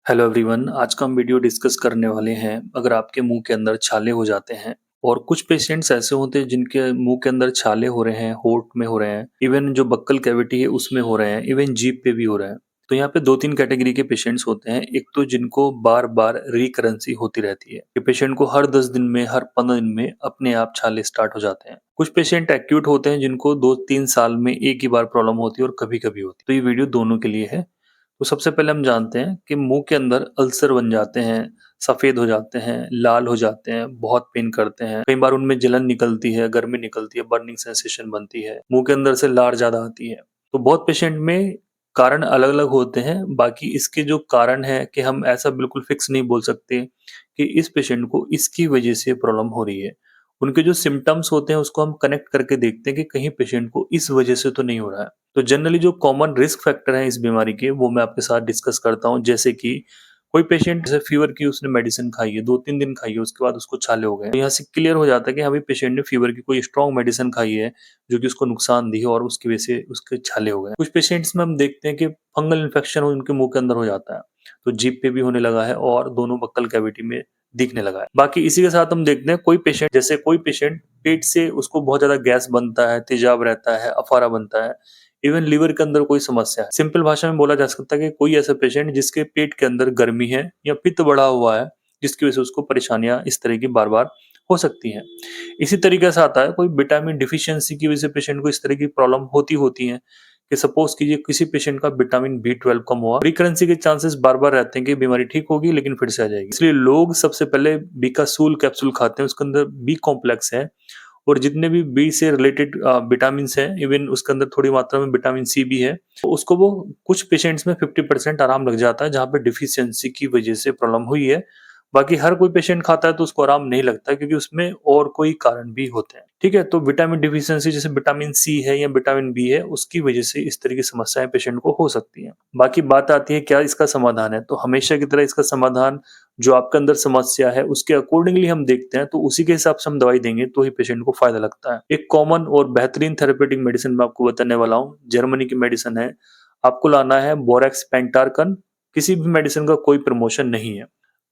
Hello everyone, आज का हम वीडियो डिस्कस करने वाले हैं। अगर आपके मुंह के अंदर छाले हो जाते हैं और कुछ पेशेंट्स ऐसे होते हैं जिनके मुंह के अंदर छाले हो रहे हैं, होंठ में हो रहे हैं, इवन जो बक्कल कैविटी है उसमें हो रहे हैं, इवन जीभ पे भी हो रहे हैं। तो यहाँ पे दो तीन कैटेगरी के पेशेंट्स होते हैं। एक तो जिनको बार बार रिकरेंसी होती रहती है कि पेशेंट को हर 10 दिन में, हर 15 दिन में अपने आप छाले स्टार्ट हो जाते हैं। कुछ पेशेंट एक्यूट होते हैं जिनको 2-3 साल में एक ही बार प्रॉब्लम होती है और कभी कभी होती है। तो ये वीडियो दोनों के लिए है। तो सबसे पहले हम जानते हैं कि मुंह के अंदर अल्सर बन जाते हैं, सफेद हो जाते हैं, लाल हो जाते हैं, बहुत पेन करते हैं। कई बार उनमें जलन निकलती है, गर्मी निकलती है, बर्निंग सेंसेशन बनती है, मुंह के अंदर से लार ज्यादा आती है। तो बहुत पेशेंट में कारण अलग अलग होते हैं। बाकी इसके जो कारण है कि हम ऐसा बिल्कुल फिक्स नहीं बोल सकते कि इस पेशेंट को इसकी वजह से प्रॉब्लम हो रही है। उनके जो सिम्टम्स होते हैं उसको हम कनेक्ट करके देखते हैं कि कहीं पेशेंट को इस वजह से तो नहीं हो रहा है। तो जनरली जो कॉमन रिस्क फैक्टर हैं इस बीमारी के, वो मैं आपके साथ डिस्कस करता हूँ। जैसे कि कोई पेशेंट जैसे फीवर की उसने मेडिसिन खाई है, 2-3 दिन खाई है, उसके बाद उसको छाले हो गए। तो यहाँ से क्लियर हो जाता है कि हाँ भाई, पेशेंट ने फीवर की कोई स्ट्रॉन्ग मेडिसिन खाई है जो कि उसको नुकसान दी है और उसकी वजह से उसके छाले हो गए। कुछ पेशेंट्स में हम देखते हैं कि फंगल इन्फेक्शन उनके मुंह के अंदर हो जाता है, तो जीभ पे भी होने लगा है और दोनों बक्कल कैविटी में दिखने लगा है। बाकी इसी के साथ हम देखते हैं कोई पेशेंट पेट से उसको बहुत ज्यादा गैस बनता है, तेजाब रहता है, अफारा बनता है, इवन लीवर के अंदर कोई समस्या है। सिंपल भाषा में बोला जा सकता है कि कोई ऐसा पेशेंट जिसके पेट के अंदर गर्मी है या पित्त बढ़ा हुआ है, जिसकी वजह से उसको परेशानियां इस तरह की बार बार हो सकती हैं। इसी तरीके से आता है कोई विटामिन डिफिशियंसी की वजह से पेशेंट को इस तरह की प्रॉब्लम होती है कि सपोज कीजिए किसी पेशेंट का विटामिन बी 12 कम हुआ, रिकरेंसी के चांसेस बार बार रहते हैं कि बीमारी ठीक होगी लेकिन फिर से आ जाएगी। इसलिए लोग सबसे पहले बीकासूल कैप्सूल खाते हैं, उसके अंदर बी कॉम्प्लेक्स है और जितने भी बी से रिलेटेड विटामिन हैं, इवन उसके अंदर थोड़ी मात्रा में विटामिन सी भी है। तो उसको वो कुछ पेशेंट्स में 50% आराम लग जाता है जहाँ पे डिफिशियंसी की वजह से प्रॉब्लम हुई है। बाकी हर कोई पेशेंट खाता है तो उसको आराम नहीं लगता, क्योंकि उसमें और कोई कारण भी होते हैं। ठीक है, तो विटामिन डिफिशियंसी जैसे विटामिन सी है या विटामिन बी है, उसकी वजह से इस तरह की समस्याएं पेशेंट को हो सकती हैं। बाकी बात आती है क्या इसका समाधान है, तो हमेशा की तरह इसका समाधान जो आपके अंदर समस्या है उसके अकॉर्डिंगली हम देखते हैं, तो उसी के हिसाब से हम दवाई देंगे तो ही पेशेंट को फायदा लगता है। एक कॉमन और बेहतरीन थेरेपेटिक मेडिसिन मैं आपको बताने वाला हूँ, जर्मनी की मेडिसिन है। आपको लाना है बोरेक्स पेंटार्कन। किसी भी मेडिसिन का कोई प्रमोशन नहीं है।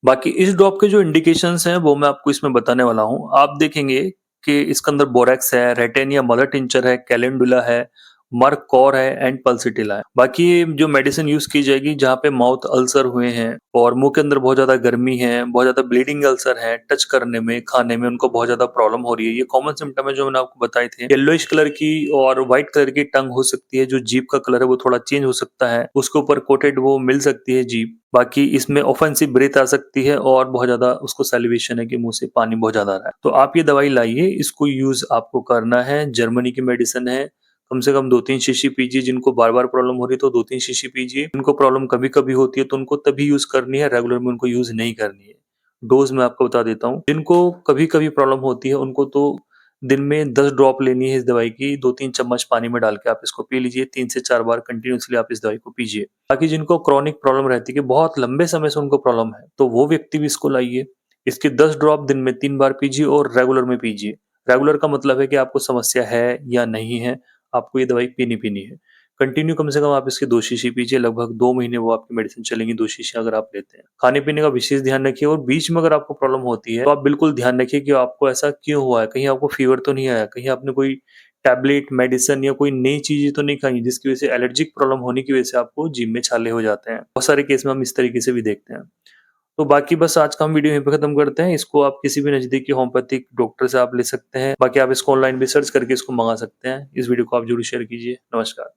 बाकी इस ड्रॉप के जो इंडिकेशंस हैं वो मैं आपको इसमें बताने वाला हूँ। आप देखेंगे कि इसके अंदर बोरेक्स है, रेटेनिया मदर टिंचर है, कैलेंडुला है, मर्क कॉर है एंड पल्सिटिला है। बाकी ये जो मेडिसिन यूज की जाएगी जहाँ पे माउथ अल्सर हुए हैं और मुंह के अंदर बहुत ज्यादा गर्मी है, बहुत ज्यादा ब्लीडिंग अल्सर है, टच करने में, खाने में उनको बहुत ज्यादा प्रॉब्लम हो रही है। ये कॉमन सिम्टम है जो मैंने आपको बताए थे। येलोइश कलर की और व्हाइट कलर की टंग हो सकती है, जो जीभ का कलर है वो थोड़ा चेंज हो सकता है, उसके ऊपर कोटेड वो मिल सकती है जीभ। बाकी इसमें ऑफेंसिव ब्रेथ आ सकती है और बहुत ज्यादा उसको सैलिवेशन है कि मुंह से पानी बहुत ज्यादा आ रहा है। तो आप ये दवाई लाइए, इसको यूज आपको करना है। जर्मनी की मेडिसिन है, कम से कम 2-3 शीशी पीजिए। जिनको बार बार प्रॉब्लम हो रही है तो 2-3 शीशी पीजिए। जिनको प्रॉब्लम कभी कभी होती है तो उनको तभी यूज करनी है, रेगुलर में उनको यूज नहीं करनी है। डोज मैं आपको बता देता हूँ। जिनको कभी कभी प्रॉब्लम होती है उनको तो दिन में 10 ड्रॉप लेनी है इस दवाई की। 2-3 चम्मच पानी में डाल के आप इसको पी लीजिए। 3 से 4 बार कंटिन्यूसली आप इस दवाई को पीजिए। बाकी जिनको क्रॉनिक प्रॉब्लम रहती है कि बहुत लंबे समय से उनको प्रॉब्लम है, तो वो व्यक्ति भी इसको लाइए। इसके 10 ड्रॉप दिन में 3 बार पीजिए और रेगुलर में पीजिए। रेगुलर का मतलब है कि आपको समस्या है या नहीं है, आपको ये दवाई पीनी है। कंटिन्यू कम से कम आप इसकी 2 शीशी पीजिए। लगभग 2 महीने वो आपकी मेडिसिन चलेंगी, 2 शीशी अगर आप लेते हैं। खाने पीने का विशेष ध्यान रखिए और बीच में अगर आपको प्रॉब्लम होती है तो आप बिल्कुल ध्यान रखिए कि आपको ऐसा क्यों हुआ है। कहीं आपको फीवर तो नहीं आया, कहीं आपने कोई टैबलेट, मेडिसिन या कोई नई चीजें तो नहीं खाई जिसकी वजह से एलर्जिक प्रॉब्लम होने की वजह से आपको जीभ में छाले हो जाते हैं। बहुत सारे केस में हम इस तरीके से भी देखते हैं। तो बाकी बस आज का हम वीडियो यहीं पे खत्म करते हैं। इसको आप किसी भी नजदीकी होम्योपैथिक डॉक्टर से आप ले सकते हैं। बाकी आप इसको ऑनलाइन भी सर्च करके इसको मंगा सकते हैं। इस वीडियो को आप जरूर शेयर कीजिए। नमस्कार।